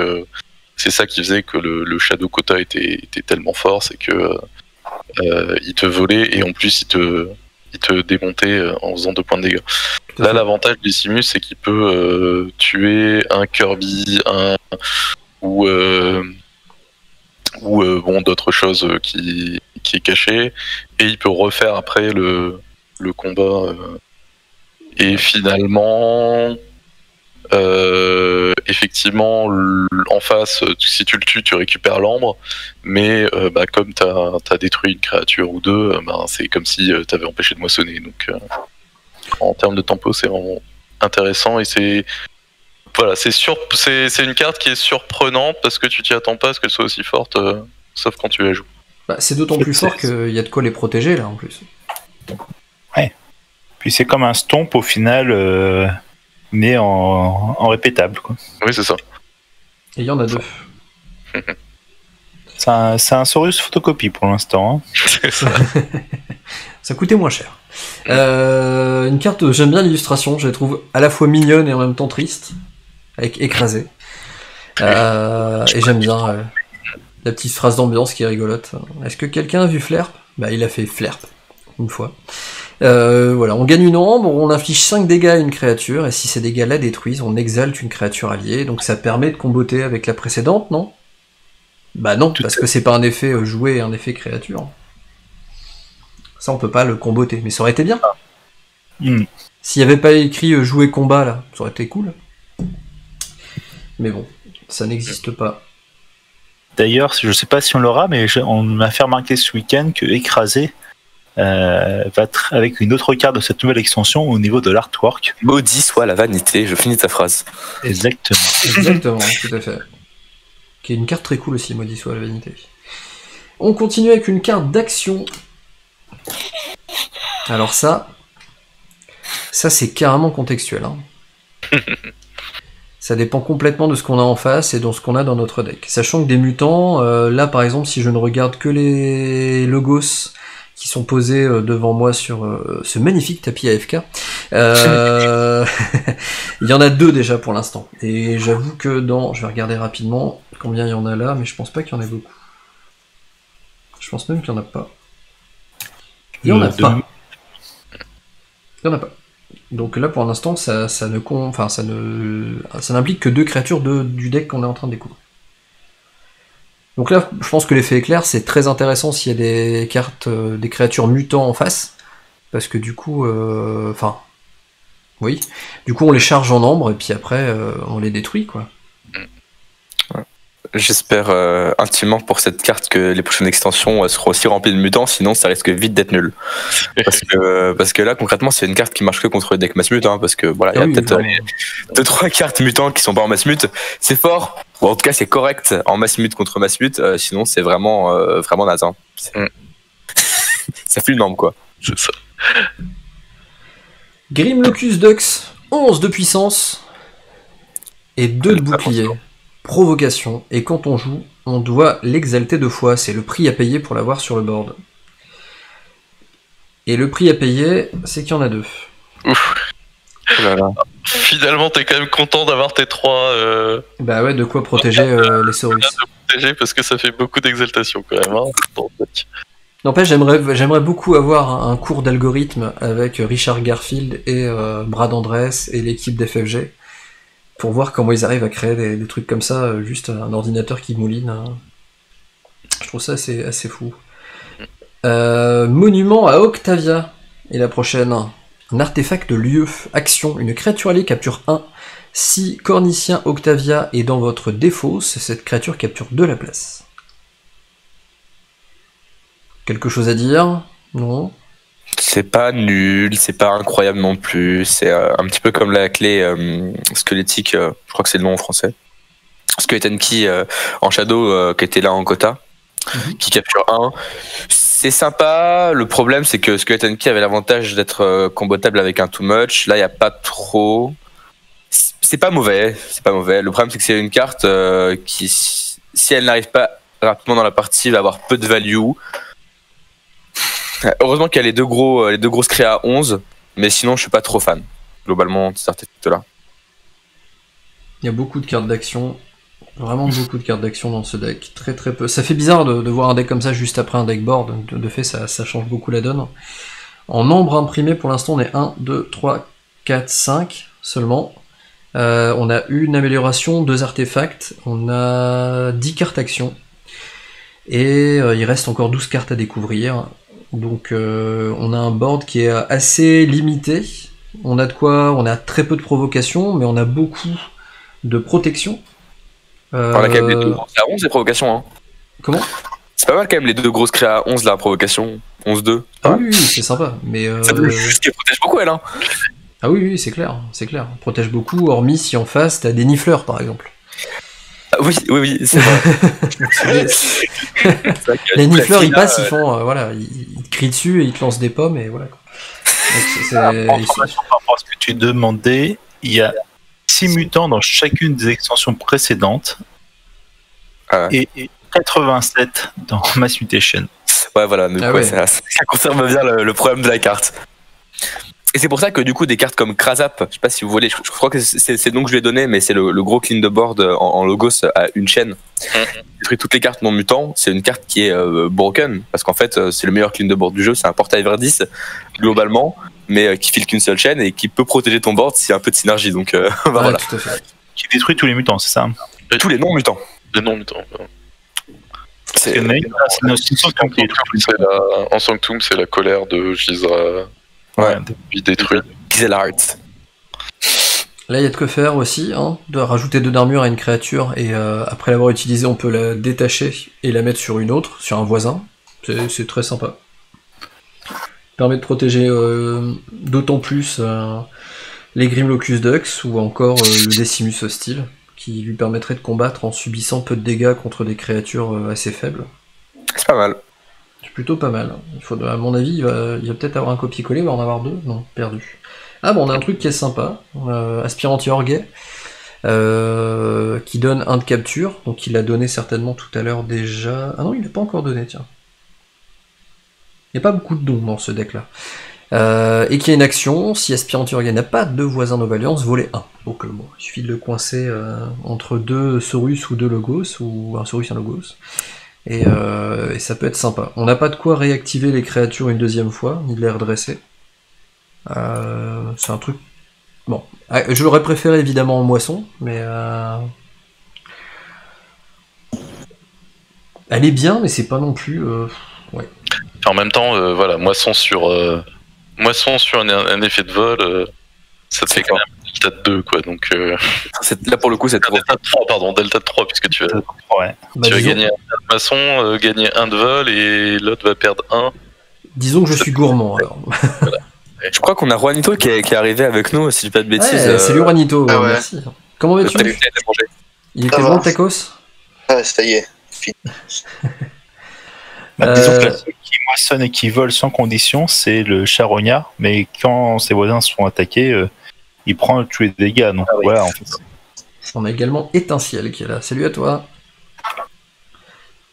c'est ça qui faisait que le Shadow Kota était tellement fort, c'est que il te volait et en plus il te démontait en faisant 2 points de dégâts. Là l'avantage de Decimus, c'est qu'il peut tuer un Kirby, ou bon, d'autres choses qui est caché, et il peut refaire après le combat, et finalement effectivement en face, si tu le tues tu récupères l'ambre, mais comme t'as détruit une créature ou 2, c'est comme si t'avais empêché de moissonner, donc en termes de tempo c'est vraiment intéressant, et c'est voilà, c'est une carte qui est surprenante parce que tu t'y attends pas à ce qu'elle soit aussi forte, sauf quand tu la joues. C'est d'autant plus fort qu'il y a de quoi les protéger là en plus. Ouais. Puis c'est comme un stomp au final, mais en répétable, quoi. Oui, c'est ça. Et il y en a 2. C'est un Saurus photocopie pour l'instant. Hein. Ça coûtait moins cher. Une carte, j'aime bien l'illustration, je la trouve à la fois mignonne et en même temps triste, avec écrasé. Et j'aime bien La petite phrase d'ambiance qui est rigolote. Est-ce que quelqu'un a vu Flerp? Bah il a fait Flerp, une fois. Voilà, on gagne une ombre, on inflige 5 dégâts à une créature, et si ces dégâts la détruisent, on exalte une créature alliée, donc ça permet de comboter avec la précédente, non? Bah non, parce que c'est pas un effet jouet et un effet créature. Ça on peut pas le comboter, mais ça aurait été bien. S'il y avait pas écrit jouer combat là, ça aurait été cool. Mais bon, ça n'existe pas. D'ailleurs, je sais pas si on l'aura, mais on m'a fait remarquer ce week-end que Écrasé va être avec une autre carte de cette nouvelle extension au niveau de l'artwork. Maudit soit la vanité, je finis ta phrase. Exactement. Exactement, tout à fait. Qui est une carte très cool aussi, maudit soit la vanité. On continue avec une carte d'action. Alors ça c'est carrément contextuel. Hein. Ça dépend complètement de ce qu'on a en face et de ce qu'on a dans notre deck. Sachant que des mutants, là par exemple, si je ne regarde que les logos qui sont posés devant moi sur ce magnifique tapis AFK, il y en a 2 déjà pour l'instant. Et j'avoue que je vais regarder rapidement combien il y en a là, mais je pense pas qu'il y en ait beaucoup. Je pense même qu'il n'y en a pas. Il y en a pas. Il n'y en a pas. Donc là pour l'instant ça n'implique que 2 créatures du deck qu'on est en train de découvrir. Donc là je pense que l'effet éclair c'est très intéressant s'il y a des cartes, des créatures mutants en face, parce que du coup oui, du coup on les charge en ambre et puis après on les détruit quoi. J'espère intimement pour cette carte que les prochaines extensions seront aussi remplies de mutants, sinon ça risque vite d'être nul. Parce que là, concrètement, c'est une carte qui marche que contre les decks mass mut, hein, parce que voilà, il y a peut-être 2-3 cartes mutants qui sont pas en mass mut. C'est fort, ou en tout cas c'est correct en mass mut contre mass mut, sinon c'est vraiment naze. Hein. Ça fait une norme quoi. C'est ça. Grimlocus Dux, 11 de puissance et 2 de bouclier. Provocation, et quand on joue, on doit l'exalter 2 fois, c'est le prix à payer pour l'avoir sur le board. Et le prix à payer, c'est qu'il y en a 2. Ouf. Oh là là. Finalement, t'es quand même content d'avoir tes 3... Bah ouais, de quoi protéger les Saurus. Protéger parce que ça fait beaucoup d'exaltation quand même. Hein. N'empêche, j'aimerais beaucoup avoir un cours d'algorithme avec Richard Garfield et Brad Andress et l'équipe d'FFG. Pour voir comment ils arrivent à créer des trucs comme ça, juste un ordinateur qui mouline. Je trouve ça assez fou. Monument à Octavia est la prochaine. Un artefact de lieu, action, une créature alliée capture 1. Si Cornicien Octavia est dans votre défausse, cette créature capture 2 la place. Quelque chose à dire? Non? C'est pas nul, c'est pas incroyable non plus. C'est un petit peu comme la clé squelettique, je crois que c'est le nom en français. Skeleton Key en Shadow qui était là en quota, qui capture 1. C'est sympa. Le problème, c'est que Skeleton Key avait l'avantage d'être combotable avec un too much. Là, il n'y a pas trop. C'est pas mauvais, c'est pas mauvais. Le problème, c'est que c'est une carte qui, si elle n'arrive pas rapidement dans la partie, va avoir peu de value. Heureusement qu'il y a les deux grosses créas à 11, mais sinon je suis pas trop fan, globalement, de cet artefact-là. Il y a beaucoup de cartes d'action, vraiment beaucoup de cartes d'action dans ce deck, très très peu. Ça fait bizarre de voir un deck comme ça juste après un deck board, de fait ça change beaucoup la donne. En ombre imprimé pour l'instant on est 1, 2, 3, 4, 5 seulement. On a une amélioration, 2 artefacts, on a 10 cartes action, et il reste encore 12 cartes à découvrir. Donc on a un board qui est assez limité, on a très peu de provocation, mais on a beaucoup de protection. On a quand même les 2 grosses créas à 11 les provocations. Hein. Comment? C'est pas mal quand même les 2 grosses créas à 11 la provocation, 11-2. Ah oui, c'est sympa, mais... Ça veut juste qu'elle protège beaucoup elle, hein. Ah oui, c'est clair, on protège beaucoup, hormis si en face t'as des nifleurs par exemple. Oui, c'est vrai. Les nifleurs ils passent, ils font, ils te crient dessus et ils te lancent des pommes et voilà. Donc, par rapport à ce que tu demandais, il y a 6 mutants dans chacune des extensions précédentes et 87 dans Mass Mutation. Ouais, voilà, donc ça conserve bien le problème de la carte. Et c'est pour ça que du coup des cartes comme Krasap, je sais pas si vous voulez, je crois que c'est le nom que je lui ai donné, mais c'est le gros clean de board en logos à une chaîne. Détruit toutes les cartes non mutants, c'est une carte qui est broken, parce qu'en fait c'est le meilleur clean de board du jeu, c'est un portail vers 10 globalement, mais qui file qu'une seule chaîne et qui peut protéger ton board s'il y a un peu de synergie. Donc voilà. Tout à fait. Qui détruit tous les mutants, c'est ça? Tous les non mutants. Les non-mutants. C'est une Sanctum qui détruit tous les mutants. En Sanctum, c'est la colère de Gisra. Ouais. Puis détruit. Pixel Art. Là, il y a de quoi faire aussi, hein, de rajouter 2 d'armure à une créature, et après l'avoir utilisée, on peut la détacher et la mettre sur une autre, sur un voisin. C'est très sympa. Permet de protéger d'autant plus les Grimlocus Dux, ou encore le Decimus Hostile, qui lui permettrait de combattre en subissant peu de dégâts contre des créatures assez faibles. C'est pas mal. C'est plutôt pas mal. Il faut, à mon avis, il va peut-être avoir un copier-coller, il va en avoir 2. Non, perdu. Ah bon, on a un truc qui est sympa. Aspiranti Orguet, qui donne 1 de capture. Donc il l'a donné certainement tout à l'heure déjà. Ah non, il l'a pas encore donné, tiens. Il n'y a pas beaucoup de dons dans ce deck-là. Et qui a une action, si Aspiranti Orguet n'a pas de voisin Novalliance, voler 1. Donc bon, il suffit de le coincer entre 2 Saurus ou 2 Logos, ou un Saurus et un Logos. Et ça peut être sympa. On n'a pas de quoi réactiver les créatures une deuxième fois, ni de les redresser. C'est un truc... Bon, je l'aurais préféré évidemment en moisson, mais... Elle est bien, mais c'est pas non plus... Ouais. En même temps, voilà, moisson sur un effet de vol, ça te fait quand même delta de 2, quoi. Donc, là pour le coup, c'est delta de 3, pardon, delta de 3, puisque tu vas, ouais. tu vas gagner 1 de maçon, gagner 1 de vol, et l'autre va perdre 1. Disons que je suis gourmand, alors. Voilà. Je crois qu'on a Juanito qui est arrivé avec nous, si je dis pas de bêtises. Ouais, salut Juanito, merci. Comment vas-tu? Il était bon le tacos? Ouais, ça y est. Disons que celui qui moissonne et qui vole sans condition, c'est le charognard, mais quand ses voisins se font attaquer, il prend tous les dégâts. Donc voilà, en fait. On a également Étincelle qui est là. Salut à toi.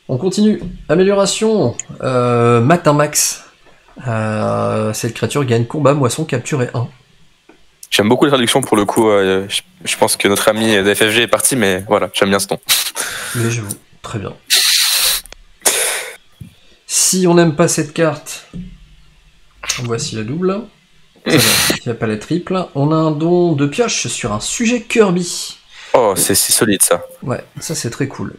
On continue. Amélioration. Matin Max. Cette créature gagne combat, moisson, capture et 1. J'aime beaucoup la traduction pour le coup. Je pense que notre ami d'FFG est parti, mais voilà, j'aime bien ce ton. Mais je vous. Très bien. Si on n'aime pas cette carte, voici la double. Il n'y a pas la triple. On a un don de pioche sur un sujet Kirby. Oh, c'est solide ça. Ouais, ça c'est très cool.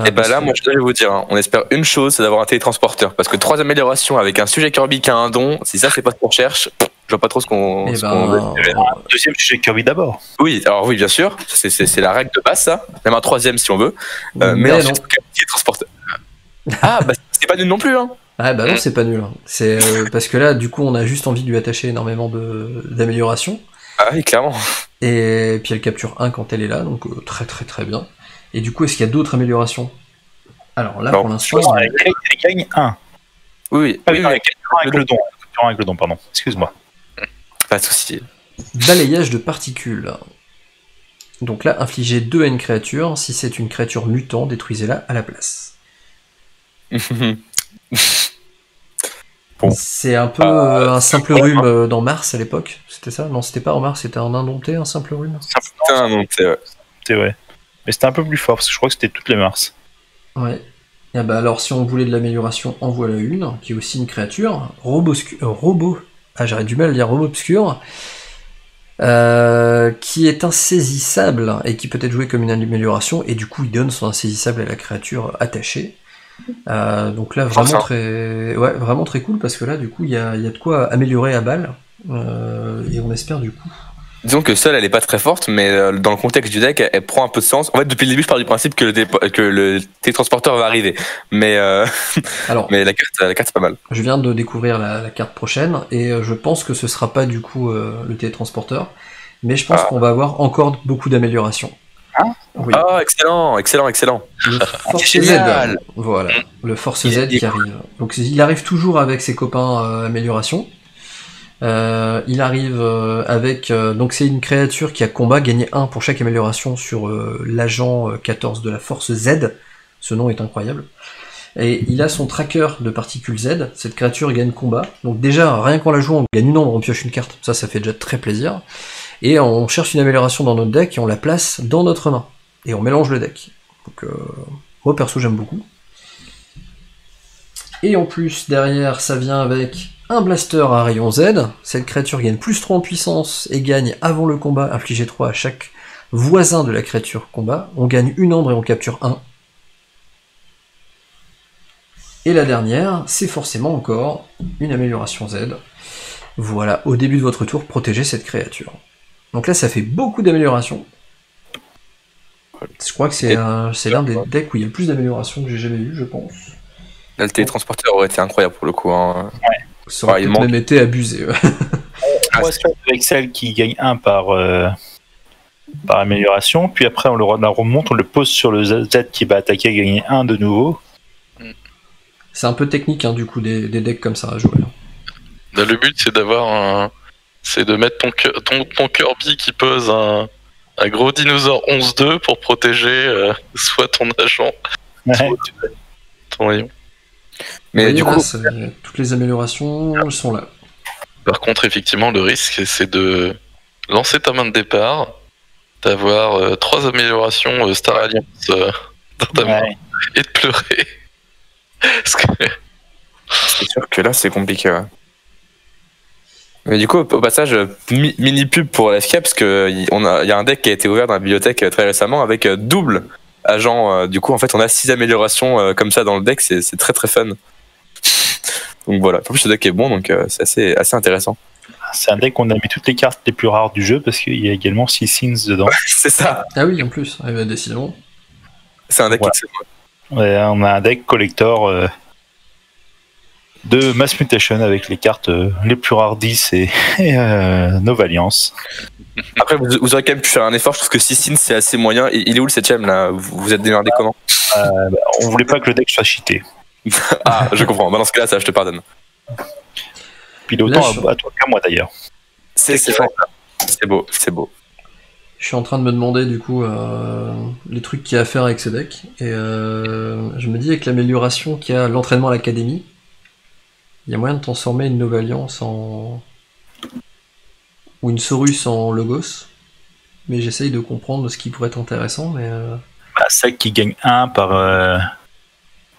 Et bah là, moi je vais vous dire, hein, on espère une chose, c'est d'avoir un télétransporteur. Parce que 3 améliorations avec un sujet Kirby qui a un don, si ça c'est pas ce qu'on cherche, je vois pas trop ce qu'on veut. Deuxième sujet Kirby d'abord. Oui, alors oui, bien sûr, c'est la règle de base ça. Même un 3ème si on veut. Mais ensuite, un télétransporteur. Ah, bah c'est pas nul non plus, hein. Ah bah non, c'est pas nul. C'est parce que là, du coup, on a juste envie de lui attacher énormément d'améliorations. Ah oui, clairement. Et puis elle capture 1 quand elle est là, donc très très très bien. Et du coup, est-ce qu'il y a d'autres améliorations? Alors là, pour l'instant... Elle gagne 1. Oui, avec le don. Avec le don, pardon. Excuse-moi. Pas de souci. Balayage de particules. Donc là, infligez 2 à une créature. Si c'est une créature mutant, détruisez-la à la place. Bon. C'est un peu un simple rhume dans Mars à l'époque. C'était ça? Non, c'était pas en Mars, c'était un indompté, un simple rhume. C'était un indompté, ouais. C'est vrai. Mais c'était un peu plus fort, parce que je crois que c'était toutes les Mars. Ouais. Et bah alors, si on voulait de l'amélioration, en voilà une, qui est aussi une créature. Robot. Ah, j'arrête du mal à dire robot obscur. Qui est insaisissable et qui peut être joué comme une amélioration, et du coup, il donne son insaisissable à la créature attachée. Donc là, vraiment très cool, parce que là, du coup, il y a de quoi améliorer à balle. Et on espère du coup. Disons que seule, elle est pas très forte, mais dans le contexte du deck, elle prend un peu de sens. En fait, depuis le début, je pars du principe que le télétransporteur va arriver. Mais, alors, mais la carte, c'est pas mal. Je viens de découvrir la carte prochaine, et je pense que ce sera pas du coup le télétransporteur, mais je pense qu'on va avoir encore beaucoup d'améliorations. Oui. Ah, excellent. Le Force Z, voilà, le Force Z qui arrive. Donc il arrive toujours avec ses copains amélioration. Il arrive avec... donc c'est une créature qui a combat, gagné 1 pour chaque amélioration sur l'agent 14 de la Force Z. Ce nom est incroyable. Et il a son tracker de particules Z, cette créature gagne combat. Donc déjà, rien qu'en la jouant, on gagne une ombre, on pioche une carte, ça fait déjà très plaisir. Et on cherche une amélioration dans notre deck et on la place dans notre main. Et on mélange le deck. Donc moi perso j'aime beaucoup. Et en plus, derrière, ça vient avec un blaster à rayon Z. Cette créature gagne plus 3 en puissance et gagne avant le combat, infliger 3 à chaque voisin de la créature combat. On gagne une ombre et on capture 1. Et la dernière, c'est forcément encore une amélioration Z. Voilà, au début de votre tour, protégez cette créature. Donc là, ça fait beaucoup d'améliorations. Je crois que c'est l'un des decks où il y a le plus d'améliorations que j'ai jamais eu, je pense. Là, le télétransporteur aurait été incroyable pour le coup. Hein. Ouais. Ça aurait peut-être même été abusé. Moi, c'est avec celle qui gagne 1 par amélioration, puis après on le remonte, on le pose sur le Z qui va attaquer et gagner 1 de nouveau. C'est un peu technique, hein, du coup, des decks comme ça à jouer. Là, le but, c'est de mettre ton Kirby qui pose un gros dinosaure 11-2 pour protéger soit ton agent, soit ton rayon. Mais du coup, toutes les améliorations sont là. Par contre, effectivement, le risque, c'est de lancer ta main de départ, d'avoir 3 améliorations Star Alliance dans ta main et de pleurer. C'est sûr que là, c'est compliqué. Ouais. Mais du coup, au passage, mini pub pour LFK, parce qu'il y a un deck qui a été ouvert dans la bibliothèque très récemment avec double agent. Du coup, en fait, on a 6 améliorations comme ça dans le deck, c'est très très fun. Donc voilà, en plus ce deck est bon, donc c'est assez intéressant. C'est un deck où on a mis toutes les cartes les plus rares du jeu parce qu'il y a également 6 Sins dedans. C'est ça. Ah oui, en plus, décidément. C'est un deck excellent. Ouais, on a un deck collector de Mass Mutation avec les cartes les plus rares 10 et Nova Alliance. Après, vous aurez quand même pu faire un effort, je trouve que 6 Sins c'est assez moyen. Il est où le 7ème là? Vous êtes démerdé comment? On voulait pas que le deck soit cheaté. Ah, je comprends. Bah, dans ce cas-là, ça, je te pardonne. Puis autant à toi qu'à moi d'ailleurs. C'est beau, c'est beau. Je suis en train de me demander du coup les trucs qu'il y a à faire avec ce deck. Et je me dis avec l'amélioration qu'il y a l'entraînement à l'académie, il y a moyen de transformer une Nova Alliance en... ou une Saurus en Logos. Mais j'essaye de comprendre ce qui pourrait être intéressant. Mais celle qui gagne 1 par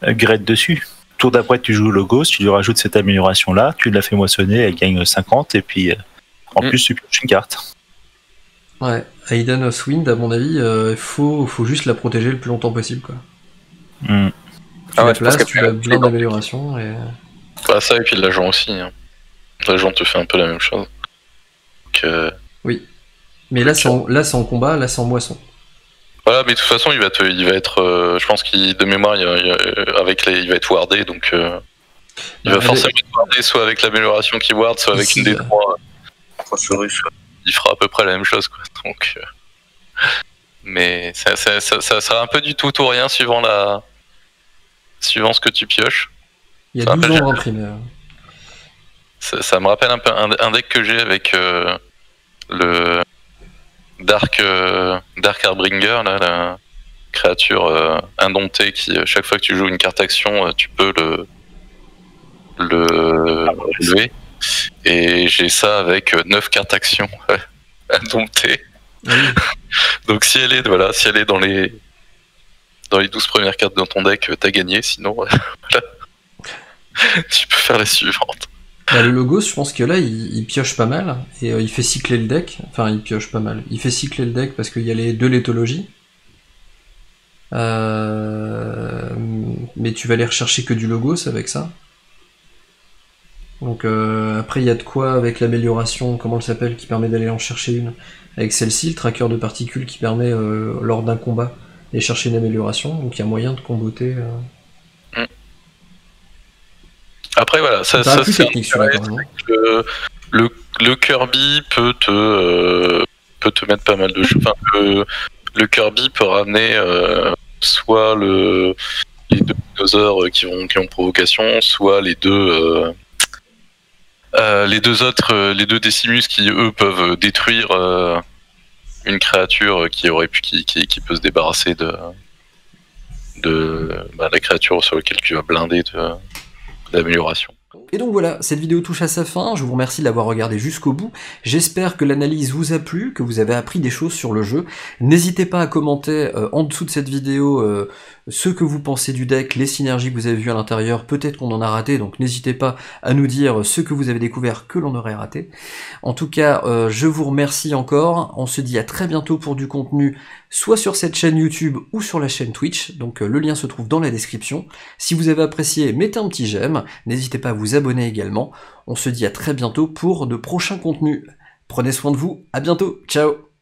grade dessus. Tour d'après, tu joues Logos, tu lui rajoutes cette amélioration-là, tu la fais moissonner, elle gagne 50, et puis en plus, tu pioches une carte. Ouais, Aiden of Wind, à mon avis, faut juste la protéger le plus longtemps possible, quoi. Tu la places, tu as plein d'améliorations, et... Bah, ça, et puis l'agent aussi. Hein. L'agent te fait un peu la même chose. Donc, oui. Mais là, c'est en combat, là, c'est en moisson. Voilà, mais de toute façon, il va être, je pense qu'il de mémoire, il va être wardé, donc il va forcément être wardé, soit avec l'amélioration qui ward, soit avec une des trois. Il fera à peu près la même chose, quoi. Donc, mais ça sera un peu du tout ou rien suivant ce que tu pioches. Il y a 12 ombres imprimées. Ça me rappelle un peu un deck que j'ai avec le Dark Harbinger, là, la créature indomptée qui, chaque fois que tu joues une carte action, tu peux le lever. Et j'ai ça avec 9 cartes action indomptées. Donc si elle est dans les 12 premières cartes dans ton deck, t'as gagné, sinon voilà. Tu peux faire la suivante. Bah, le Logos, je pense que là, il pioche pas mal, et il fait cycler le deck. Enfin, il pioche pas mal. Il fait cycler le deck parce qu'il y a les 2 léthologies. Mais tu vas aller rechercher que du Logos avec ça. Donc après, il y a de quoi avec l'amélioration, comment elle s'appelle, qui permet d'aller en chercher une. Avec celle-ci, le tracker de particules qui permet, lors d'un combat, d'aller chercher une amélioration. Donc il y a moyen de comboter... Après voilà, ça plus c'est technique sur le Kirby peut te mettre pas mal de choses. Enfin, le Kirby peut ramener soit les 2 dinosaures qui ont provocation, soit les deux Decimus qui eux peuvent détruire une créature qui peut se débarrasser de la créature sur laquelle tu vas blinder d'amélioration. Et donc voilà, cette vidéo touche à sa fin, je vous remercie de l'avoir regardé jusqu'au bout, j'espère que l'analyse vous a plu, que vous avez appris des choses sur le jeu, n'hésitez pas à commenter en dessous de cette vidéo ce que vous pensez du deck, les synergies que vous avez vues à l'intérieur, peut-être qu'on en a raté, donc n'hésitez pas à nous dire ce que vous avez découvert que l'on aurait raté. En tout cas, je vous remercie encore, on se dit à très bientôt pour du contenu, soit sur cette chaîne YouTube ou sur la chaîne Twitch, donc le lien se trouve dans la description. Si vous avez apprécié, mettez un petit j'aime, n'hésitez pas à vous abonner également. On se dit à très bientôt pour de prochains contenus. Prenez soin de vous, à bientôt, ciao!